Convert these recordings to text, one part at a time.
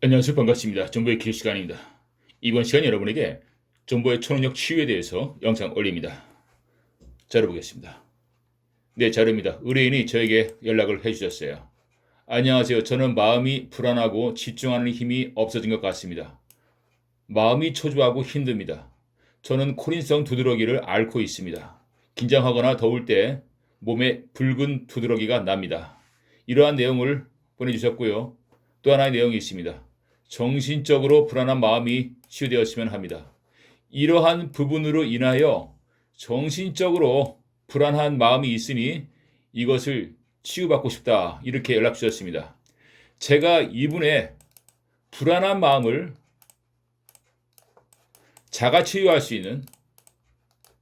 안녕하세요. 반갑습니다. 정보의 기록 시간입니다. 이번 시간 여러분에게 정보의 초능력 치유에 대해서 영상 올립니다. 자료 보겠습니다. 네, 자료입니다. 의뢰인이 저에게 연락을 해주셨어요. 안녕하세요. 저는 마음이 불안하고 집중하는 힘이 없어진 것 같습니다. 마음이 초조하고 힘듭니다. 저는 코린성 두드러기를 앓고 있습니다. 긴장하거나 더울 때 몸에 붉은 두드러기가 납니다. 이러한 내용을 보내주셨고요. 또 하나의 내용이 있습니다. 정신적으로 불안한 마음이 치유되었으면 합니다. 이러한 부분으로 인하여 정신적으로 불안한 마음이 있으니 이것을 치유받고 싶다. 이렇게 연락 주셨습니다. 제가 이분의 불안한 마음을 자가 치유할 수 있는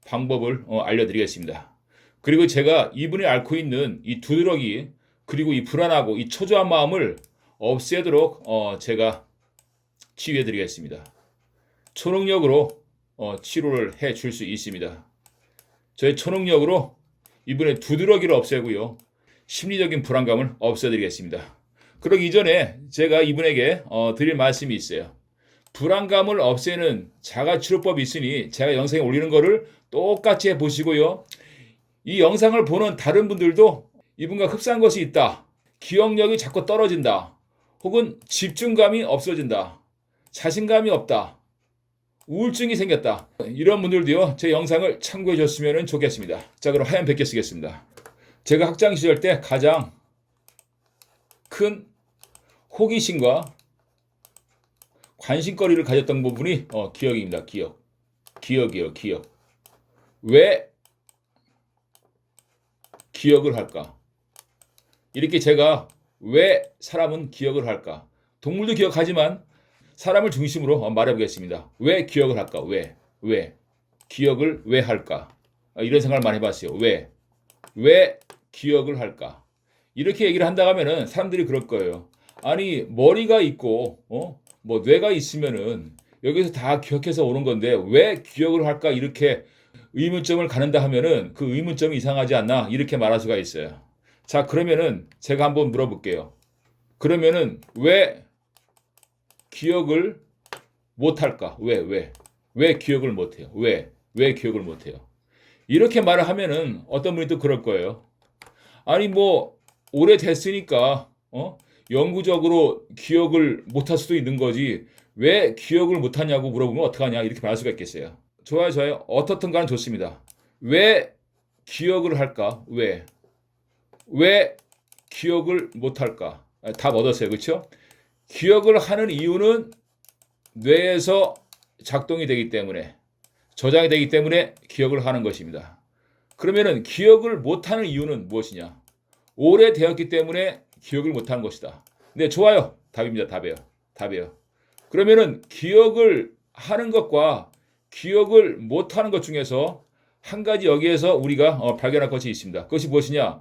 방법을 알려드리겠습니다. 그리고 제가 이분이 앓고 있는 이 두드러기 그리고 이 불안하고 이 초조한 마음을 없애도록 제가 치유해 드리겠습니다. 초능력으로 치료를 해 줄 수 있습니다. 저의 초능력으로 이분의 두드러기를 없애고요. 심리적인 불안감을 없애드리겠습니다. 그러기 이전에 제가 이분에게 드릴 말씀이 있어요. 불안감을 없애는 자가치료법이 있으니 제가 영상에 올리는 거를 똑같이 해보시고요. 이 영상을 보는 다른 분들도 이분과 흡사한 것이 있다. 기억력이 자꾸 떨어진다. 혹은 집중감이 없어진다. 자신감이 없다. 우울증이 생겼다. 이런 분들도요. 제 영상을 참고해 줬으면 좋겠습니다. 자, 그럼 하얀 100개 쓰겠습니다. 제가 학창 시절 때 가장 큰 호기심과 관심거리를 가졌던 부분이 기억입니다. 기억이에요. 기억. 왜 기억을 할까? 이렇게 제가 왜 사람은 기억을 할까? 동물도 기억하지만 사람을 중심으로 말해보겠습니다. 왜 기억을 할까? 왜? 기억을 왜 할까? 이런 생각을 많이 해봤어요. 왜 기억을 할까? 이렇게 얘기를 한다고 하면은 사람들이 그럴 거예요. 아니, 머리가 있고, 뭐 뇌가 있으면은 여기서 다 기억해서 오는 건데 왜 기억을 할까? 이렇게 의문점을 가는다 하면은 그 의문점이 이상하지 않나? 이렇게 말할 수가 있어요. 자, 그러면은 제가 한번 물어볼게요. 그러면은 왜 기억을 못할까? 왜 기억을 못해요? 왜 기억을 못해요? 이렇게 말을 하면은 어떤 분이 또 그럴 거예요. 아니, 뭐, 오래됐으니까, 영구적으로 기억을 못할 수도 있는 거지. 왜 기억을 못하냐고 물어보면 어떡하냐? 이렇게 말할 수가 있겠어요. 좋아요. 어떻든 간에 좋습니다. 왜 기억을 할까? 왜 기억을 못할까? 답 얻었어요. 그렇죠? 기억을 하는 이유는 뇌에서 작동이 되기 때문에 저장이 되기 때문에 기억을 하는 것입니다. 그러면은 기억을 못하는 이유는 무엇이냐? 오래되었기 때문에 기억을 못하는 것이다. 네, 좋아요. 답입니다. 답이에요. 그러면은 기억을 하는 것과 기억을 못하는 것 중에서 한 가지 여기에서 우리가 발견할 것이 있습니다. 그것이 무엇이냐?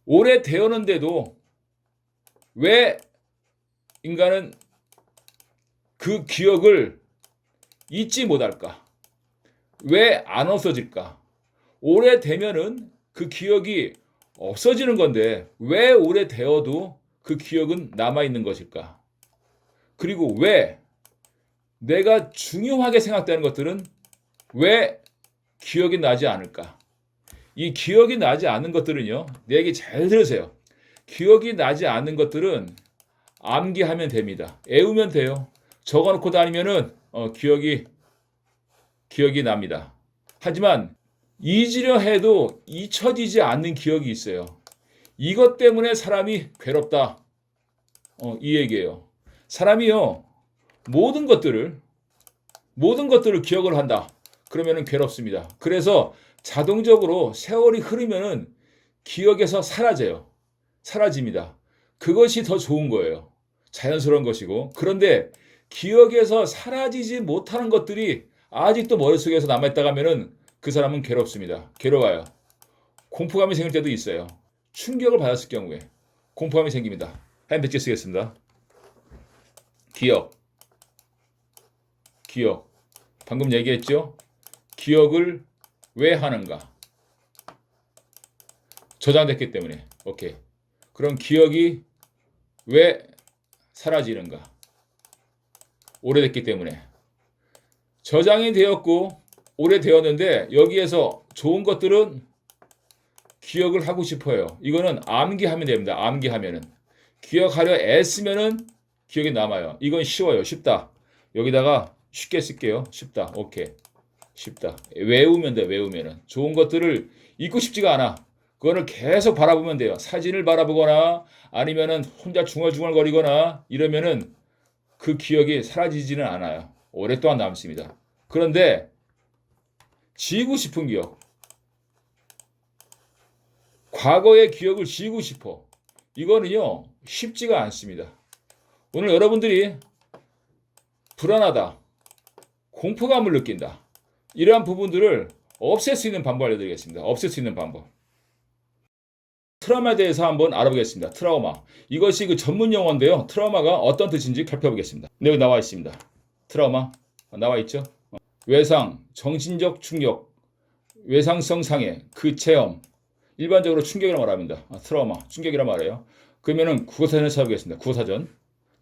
오래되었는데도 왜 인간은 그 기억을 잊지 못할까? 왜 안 없어질까? 오래되면은 그 기억이 없어지는 건데 왜 오래되어도 그 기억은 남아있는 것일까? 그리고 왜 내가 중요하게 생각되는 것들은 왜 기억이 나지 않을까? 이 기억이 나지 않는 것들은요, 내 얘기 잘 들으세요. 기억이 나지 않는 것들은 암기하면 됩니다. 외우면 돼요. 적어놓고 다니면은 기억이 납니다. 하지만 잊으려 해도 잊혀지지 않는 기억이 있어요. 이것 때문에 사람이 괴롭다. 이 얘기예요. 사람이요 모든 것들을 기억을 한다. 그러면은 괴롭습니다. 그래서 자동적으로 세월이 흐르면은 기억에서 사라집니다. 그것이 더 좋은 거예요. 자연스러운 것이고. 그런데 기억에서 사라지지 못하는 것들이 아직도 머릿속에서 남아있다가 하면은 그 사람은 괴롭습니다. 괴로워요. 공포감이 생길 때도 있어요. 충격을 받았을 경우에 공포감이 생깁니다. 한 100개 쓰겠습니다. 기억. 방금 얘기했죠? 기억을 왜 하는가? 저장됐기 때문에. 오케이. 그럼 기억이 왜 사라지는가? 오래됐기 때문에. 저장이 되었고 오래되었는데 여기에서 좋은 것들은 기억을 하고 싶어요. 이거는 암기하면 됩니다. 암기하면은. 기억하려 애쓰면은 기억에 남아요. 이건 쉬워요. 쉽다. 여기다가 쉽게 쓸게요. 쉽다. 오케이. 쉽다. 외우면 돼. 외우면은. 좋은 것들을 잊고 싶지가 않아. 그거를 계속 바라보면 돼요. 사진을 바라보거나 아니면은 혼자 중얼중얼거리거나 이러면은 그 기억이 사라지지는 않아요. 오랫동안 남습니다. 그런데 지우고 싶은 기억, 과거의 기억을 지우고 싶어. 이거는요, 쉽지가 않습니다. 오늘 여러분들이 불안하다, 공포감을 느낀다. 이러한 부분들을 없앨 수 있는 방법 알려드리겠습니다. 없앨 수 있는 방법. 트라우마에 대해서 한번 알아보겠습니다. 트라우마. 이것이 그 전문 용어인데요. 트라우마가 어떤 뜻인지 살펴보겠습니다. 네, 여기 나와 있습니다. 트라우마. 나와 있죠? 외상, 정신적 충격, 외상성 장애, 그 체험. 일반적으로 충격이라고 말합니다. 트라우마, 충격이라고 말해요. 그러면은 국어사전을 찾아보겠습니다. 국어사전.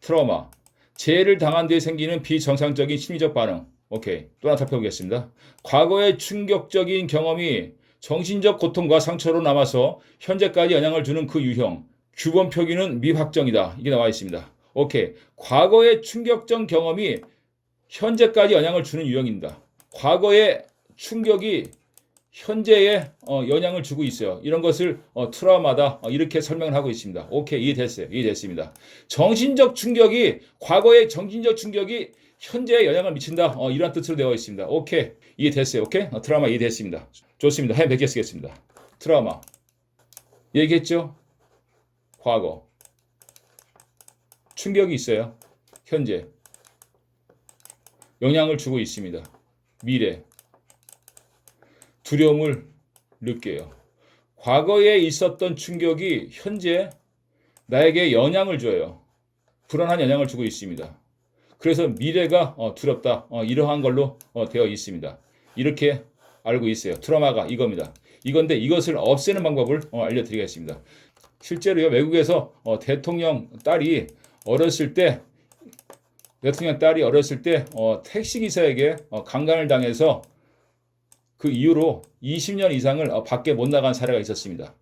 트라우마. 재해를 당한 뒤에 생기는 비정상적인 심리적 반응. 오케이. 또 하나 살펴보겠습니다. 과거의 충격적인 경험이 정신적 고통과 상처로 남아서 현재까지 영향을 주는 그 유형. 규범 표기는 미확정이다. 이게 나와 있습니다. 오케이. 과거의 충격적 경험이 현재까지 영향을 주는 유형입니다. 과거의 충격이 현재에 영향을 주고 있어요. 이런 것을 트라우마다 이렇게 설명을 하고 있습니다. 오케이, 이해됐어요. 이해됐습니다. 정신적 충격이 과거의 정신적 충격이 현재에 영향을 미친다. 이런 뜻으로 되어 있습니다. 오케이, 이해됐어요. 오케이, 트라우마 이해됐습니다. 좋습니다. 한 100개 쓰겠습니다. 트라우마 얘기했죠? 과거 충격이 있어요. 현재 영향을 주고 있습니다. 미래 두려움을 느껴요. 과거에 있었던 충격이 현재 나에게 영향을 줘요. 불안한 영향을 주고 있습니다. 그래서 미래가 두렵다. 이러한 걸로 되어 있습니다. 이렇게 알고 있어요. 트라우마가 이겁니다. 이건데 이것을 없애는 방법을 알려드리겠습니다. 실제로요, 외국에서 대통령 딸이 어렸을 때 택시기사에게 강간을 당해서 그 이후로 20년 이상을 밖에 못 나간 사례가 있었습니다.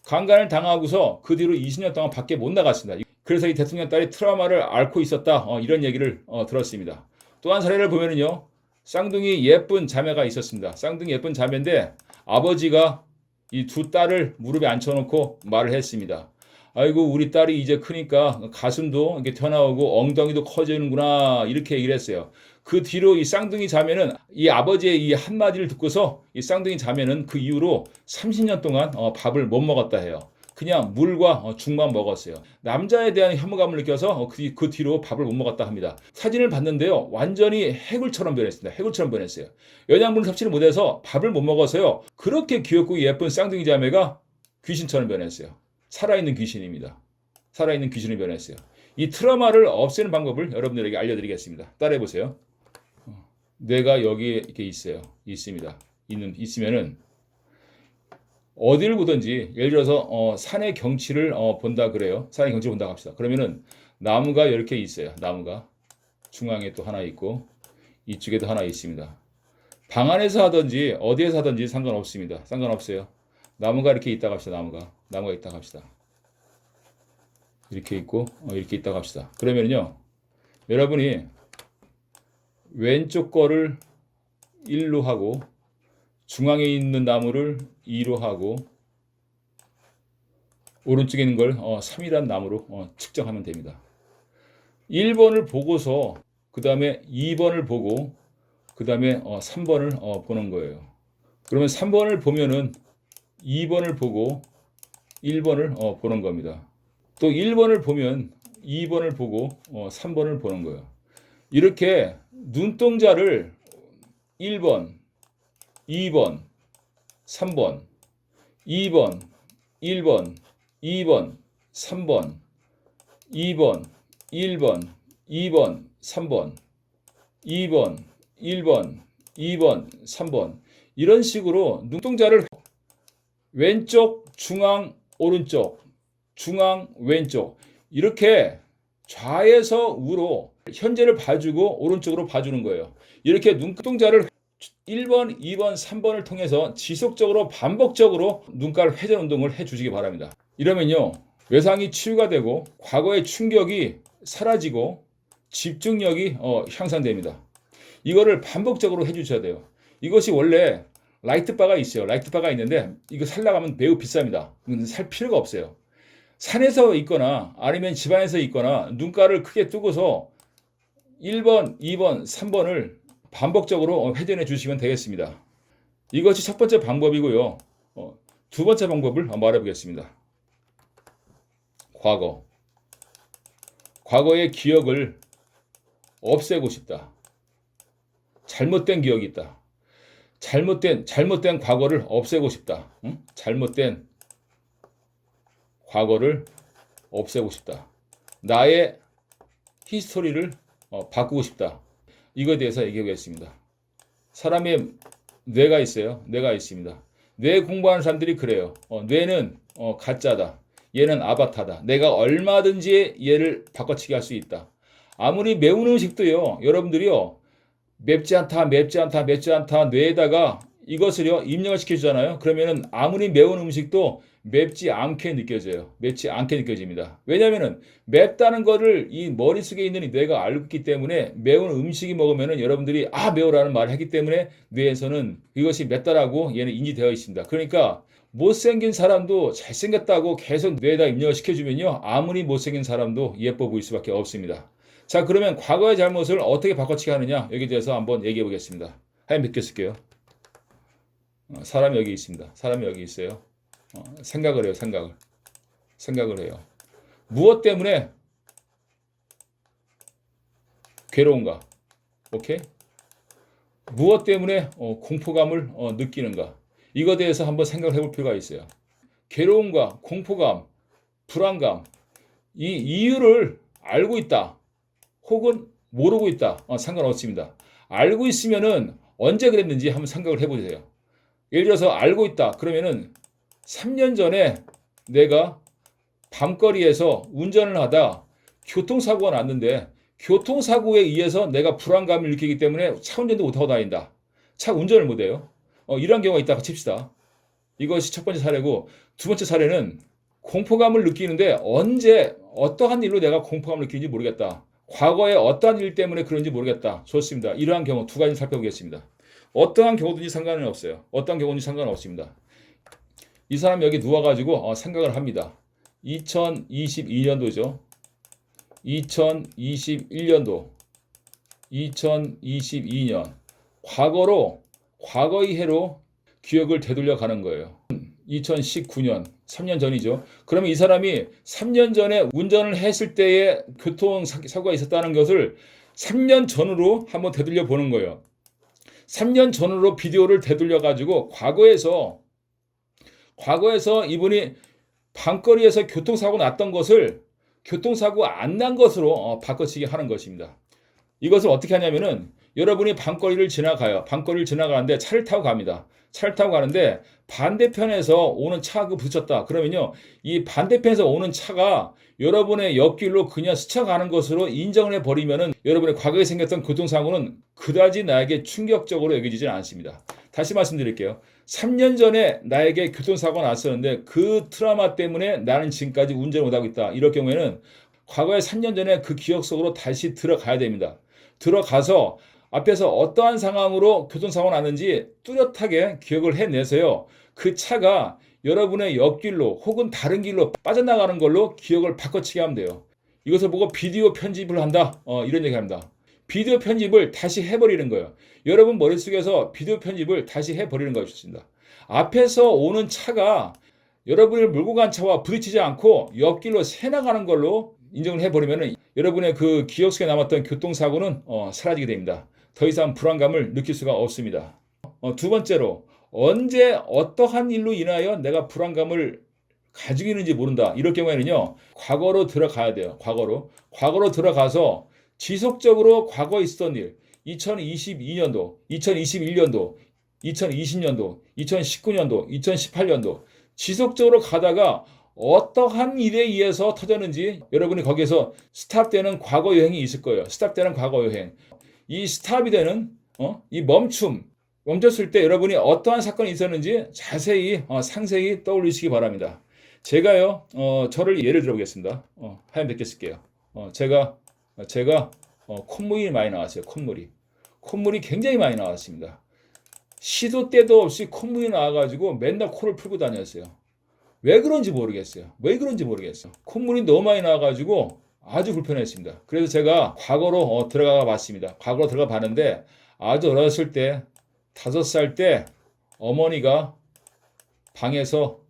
강간을 당하고서 그 뒤로 20년 동안 밖에 못 나갔습니다. 그래서 이 대통령 딸이 트라우마를 앓고 있었다. 이런 얘기를 들었습니다. 또 한 사례를 보면은요, 쌍둥이 예쁜 자매가 있었습니다. 쌍둥이 예쁜 자매인데 아버지가 이 두 딸을 무릎에 앉혀놓고 말을 했습니다. 아이고, 우리 딸이 이제 크니까 가슴도 이렇게 튀어나오고 엉덩이도 커지는구나, 이렇게 얘기를 했어요. 그 뒤로 이 쌍둥이 자매는 이 아버지의 이 한마디를 듣고서 이 쌍둥이 자매는 그 이후로 30년 동안 밥을 못 먹었다 해요. 그냥 물과 죽만 먹었어요. 남자에 대한 혐오감을 느껴서 그 뒤로 밥을 못 먹었다 합니다. 사진을 봤는데요, 완전히 해골처럼 변했습니다. 해골처럼 변했어요. 영양분을 섭취를 못해서 밥을 못 먹어서요, 그렇게 귀엽고 예쁜 쌍둥이 자매가 귀신처럼 변했어요. 살아있는 귀신입니다. 살아있는 귀신이 변했어요. 이 트라우마를 없애는 방법을 여러분들에게 알려드리겠습니다. 따라해보세요. 뇌가 여기에 이렇게 있어요. 있습니다. 있으면은 어디를 보든지, 예를 들어서 산의 경치를 본다 그래요. 산의 경치를 본다고 합시다. 그러면은 나무가 이렇게 있어요. 나무가 중앙에 또 하나 있고 이쪽에도 하나 있습니다. 방 안에서 하든지 어디에서 하든지 상관없습니다. 상관없어요. 나무가 이렇게 있다고 합시다. 나무가 있다고 합시다. 이렇게 있고 이렇게 있다고 합시다. 그러면요, 여러분이 왼쪽 거를 1로 하고 중앙에 있는 나무를 2로 하고 오른쪽에 있는 걸 3이라는 나무로 측정하면 됩니다. 1번을 보고서 그 다음에 2번을 보고 그 다음에 3번을 보는 거예요. 그러면 3번을 보면은 2번을 보고 1번을 보는 겁니다. 또 1번을 보면 2번을 보고 3번을 보는 거예요. 이렇게 눈동자를 1번, 2번, 3번, 2번, 1번, 2번, 3번, 2번, 1번, 2번, 3번, 2번, 1번, 2번, 3번 이런 식으로 눈동자를 왼쪽, 중앙, 오른쪽, 중앙, 왼쪽 이렇게 좌에서 우로 현재를 봐주고 오른쪽으로 봐주는 거예요. 이렇게 눈동자를 1번, 2번, 3번을 통해서 지속적으로 반복적으로 눈깔 회전 운동을 해주시기 바랍니다. 이러면요, 외상이 치유가 되고 과거의 충격이 사라지고 집중력이 향상됩니다. 이거를 반복적으로 해주셔야 돼요. 이것이 원래 라이트바가 있어요. 라이트바가 있는데 이거 살려고 하면 매우 비쌉니다. 이건 살 필요가 없어요. 산에서 있거나 아니면 집안에서 있거나 눈깔을 크게 뜨고서 1번, 2번, 3번을 반복적으로 회전해 주시면 되겠습니다. 이것이 첫 번째 방법이고요. 두 번째 방법을 말해 보겠습니다. 과거의 기억을 없애고 싶다. 잘못된 기억이 있다. 잘못된 과거를 없애고 싶다. 응? 잘못된 과거를 없애고 싶다. 나의 히스토리를 바꾸고 싶다. 이거에 대해서 얘기하겠습니다. 사람의 뇌가 있어요. 뇌가 있습니다. 뇌 공부하는 사람들이 그래요. 뇌는 가짜다. 얘는 아바타다. 내가 얼마든지 얘를 바꿔치기 할 수 있다. 아무리 매운 음식도요. 여러분들이요. 맵지 않다, 맵지 않다, 맵지 않다 뇌에다가 이것을요 입력을 시켜주잖아요. 그러면은 아무리 매운 음식도 맵지 않게 느껴져요. 맵지 않게 느껴집니다. 왜냐면은 맵다는 거를 이 머릿속에 있는 이 뇌가 알고 있기 때문에 매운 음식이 먹으면은 여러분들이 매워라는 말을 했기 때문에 뇌에서는 이것이 맵다라고 얘는 인지되어 있습니다. 그러니까 못생긴 사람도 잘생겼다고 계속 뇌에다 입력을 시켜주면요. 아무리 못생긴 사람도 예뻐 보일 수밖에 없습니다. 자, 그러면 과거의 잘못을 어떻게 바꿔치기 하느냐 여기에 대해서 한번 얘기해 보겠습니다. 한번 믿겠을게요. 사람이 여기 있습니다. 사람이 여기 있어요. 생각을 해요. 생각을 해요. 무엇 때문에 괴로운가? 오케이? 무엇 때문에 공포감을 느끼는가? 이거에 대해서 한번 생각을 해볼 필요가 있어요. 괴로움과 공포감, 불안감, 이 이유를 알고 있다. 혹은 모르고 있다. 상관없습니다. 알고 있으면은 언제 그랬는지 한번 생각을 해보세요. 예를 들어서 알고 있다. 그러면은 3년 전에 내가 밤거리에서 운전을 하다 교통사고가 났는데 교통사고에 의해서 내가 불안감을 느끼기 때문에 차 운전도 못하고 다닌다. 차 운전을 못해요. 이런 경우가 있다고 칩시다. 이것이 첫 번째 사례고 두 번째 사례는 공포감을 느끼는데 언제 어떠한 일로 내가 공포감을 느끼는지 모르겠다. 과거에 어떠한 일 때문에 그런지 모르겠다. 좋습니다. 이러한 경우 두 가지 살펴보겠습니다. 어떠한 경우든지 상관은 없어요. 어떠한 경우든지 상관은 없습니다. 이 사람 여기 누워가지고 생각을 합니다. 2022년도죠. 2021년도, 2022년 과거의 해로 기억을 되돌려 가는 거예요. 2019년, 3년 전이죠. 그러면 이 사람이 3년 전에 운전을 했을 때에 교통사고가 있었다는 것을 3년 전으로 한번 되돌려 보는 거예요. 3년 전으로 비디오를 되돌려 가지고 과거에서 이분이 밤거리에서 교통사고 났던 것을 교통사고 안 난 것으로 바꿔치기 하는 것입니다. 이것을 어떻게 하냐면은 여러분이 밤거리를 지나가요. 밤거리를 지나가는데 차를 타고 갑니다. 차를 타고 가는데 반대편에서 오는 차가 부딪혔다. 그러면요, 이 반대편에서 오는 차가 여러분의 옆길로 그냥 스쳐가는 것으로 인정을 해버리면은 여러분의 과거에 생겼던 교통사고는 그다지 나에게 충격적으로 여겨지진 않습니다. 다시 말씀드릴게요. 3년 전에 나에게 교통사고가 났었는데 그 트라우마 때문에 나는 지금까지 운전을 못하고 있다. 이럴 경우에는 과거에 3년 전에 그 기억 속으로 다시 들어가야 됩니다. 들어가서 앞에서 어떠한 상황으로 교통사고가 났는지 뚜렷하게 기억을 해내서요. 그 차가 여러분의 옆길로 혹은 다른 길로 빠져나가는 걸로 기억을 바꿔치기 하면 돼요. 이것을 보고 비디오 편집을 한다. 이런 얘기 합니다. 비디오 편집을 다시 해버리는 거예요. 여러분 머릿속에서 비디오 편집을 다시 해버리는 것입니다. 앞에서 오는 차가 여러분을 몰고 간 차와 부딪히지 않고 옆길로 새나가는 걸로 인정을 해버리면 여러분의 그 기억 속에 남았던 교통사고는 사라지게 됩니다. 더 이상 불안감을 느낄 수가 없습니다. 두 번째로 언제 어떠한 일로 인하여 내가 불안감을 가지고 있는지 모른다. 이럴 경우에는요. 과거로 들어가야 돼요. 과거로 들어가서 지속적으로 과거에 있었던 일 2022년도, 2021년도, 2020년도, 2019년도, 2018년도 지속적으로 가다가 어떠한 일에 의해서 터졌는지 여러분이 거기에서 스탑되는 과거 여행이 있을 거예요. 스탑되는 과거 여행. 이 스탑이 되는 이 멈췄을 때 여러분이 어떠한 사건이 있었는지 자세히 상세히 떠올리시기 바랍니다. 제가요 저를 예를 들어보겠습니다. 하얀 백개 쓸게요. 제가 콧물이 많이 나왔어요. 콧물이 굉장히 많이 나왔습니다. 시도 때도 없이 콧물이 나와가지고 맨날 코를 풀고 다녔어요. 왜 그런지 모르겠어요. 콧물이 너무 많이 나와가지고 아주 불편했습니다. 그래서 제가 과거로 들어가 봤습니다. 과거로 들어가 봤는데 아주 어렸을 때 5살 때 어머니가 방에서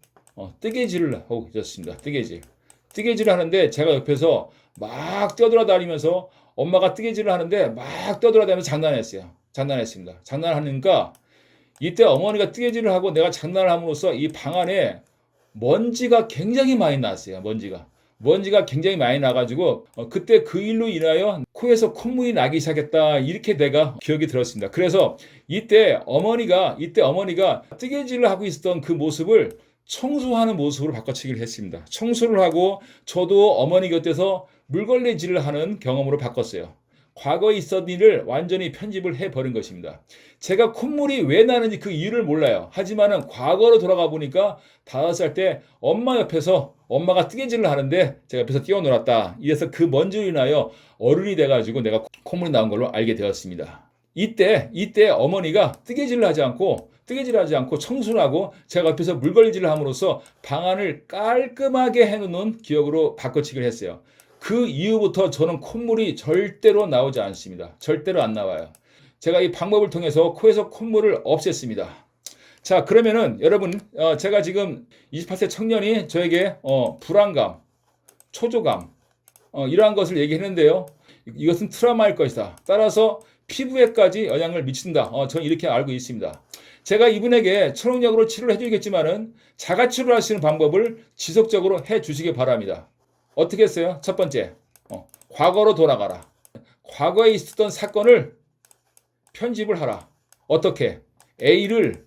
뜨개질을 하고 계셨습니다. 뜨개질을 하는데 제가 옆에서 막 뛰어돌아다니면서 엄마가 뜨개질을 하는데 막 뛰어돌아다니면서 장난했습니다. 장난하니까 이때 어머니가 뜨개질을 하고 내가 장난을 함으로써 이 방 안에 먼지가 굉장히 많이 났어요. 먼지가 굉장히 많이 나가지고 그때 그 일로 인하여 코에서 콧물이 나기 시작했다. 이렇게 내가 기억이 들었습니다. 그래서 이때 어머니가 뜨개질을 하고 있었던 그 모습을 청소하는 모습으로 바꿔치기를 했습니다. 청소를 하고 저도 어머니 곁에서 물걸레질을 하는 경험으로 바꿨어요. 과거에 있었던 일을 완전히 편집을 해버린 것입니다. 제가 콧물이 왜 나는지 그 이유를 몰라요. 하지만은 과거로 돌아가 보니까 5살 때 엄마 옆에서 엄마가 뜨개질을 하는데 제가 옆에서 뛰어놀았다. 이래서 그 먼지로 인하여 어른이 돼가지고 내가 콧물이 나온 걸로 알게 되었습니다. 이때 어머니가 뜨개질을 하지 않고 청소를 하고 제가 옆에서 물걸레질을 함으로써 방안을 깔끔하게 해놓는 기억으로 바꿔치기를 했어요. 그 이후부터 저는 콧물이 절대로 나오지 않습니다. 절대로 안 나와요. 제가 이 방법을 통해서 코에서 콧물을 없앴습니다. 자, 그러면은 여러분, 제가 지금 28세 청년이 저에게 불안감, 초조감, 이러한 것을 얘기했는데요. 이것은 트라우마일 것이다. 따라서 피부에까지 영향을 미친다. 저는 이렇게 알고 있습니다. 제가 이분에게 초능력으로 치료를 해주겠지만은 자가치료를 할 수 있는 방법을 지속적으로 해주시기 바랍니다. 어떻게 했어요? 첫 번째, 과거로 돌아가라. 과거에 있었던 사건을 편집을 하라. 어떻게? A를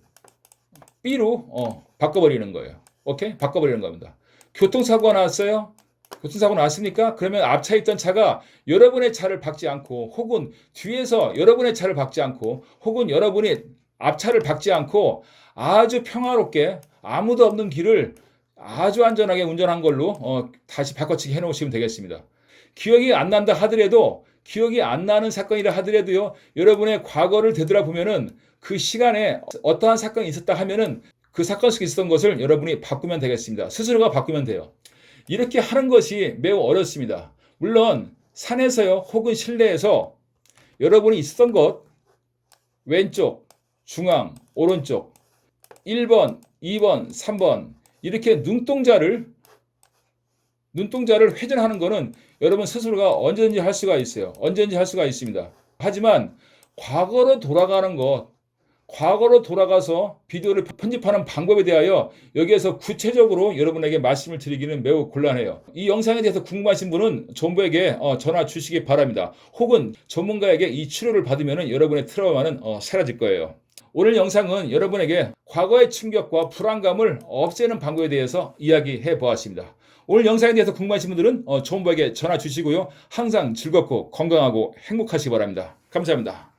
B로 바꿔버리는 거예요. 오케이? 바꿔버리는 겁니다. 교통사고가 나왔어요? 교통사고 나왔습니까? 그러면 앞차에 있던 차가 여러분의 차를 박지 않고 혹은 뒤에서 여러분의 차를 박지 않고 혹은 여러분이 앞차를 박지 않고 아주 평화롭게 아무도 없는 길을 아주 안전하게 운전한 걸로 다시 바꿔치기 해놓으시면 되겠습니다. 기억이 안 난다 하더라도 기억이 안 나는 사건이라 하더라도요. 여러분의 과거를 되돌아보면은 그 시간에 어떠한 사건이 있었다 하면은 그 사건 속에 있었던 것을 여러분이 바꾸면 되겠습니다. 스스로가 바꾸면 돼요. 이렇게 하는 것이 매우 어렵습니다. 물론 산에서요 혹은 실내에서 여러분이 있었던 것 왼쪽, 중앙, 오른쪽 1번, 2번, 3번 이렇게 눈동자를 회전하는 것은 여러분 스스로가 언제든지 할 수가 있어요. 언제든지 할 수가 있습니다. 하지만 과거로 돌아가서 비디오를 편집하는 방법에 대하여 여기에서 구체적으로 여러분에게 말씀을 드리기는 매우 곤란해요. 이 영상에 대해서 궁금하신 분은 전부에게 전화 주시기 바랍니다. 혹은 전문가에게 이 치료를 받으면 여러분의 트라우마는 사라질 거예요. 오늘 영상은 여러분에게 과거의 충격과 불안감을 없애는 방법에 대해서 이야기해 보았습니다. 오늘 영상에 대해서 궁금하신 분들은 전부에게 전화 주시고요. 항상 즐겁고 건강하고 행복하시기 바랍니다. 감사합니다.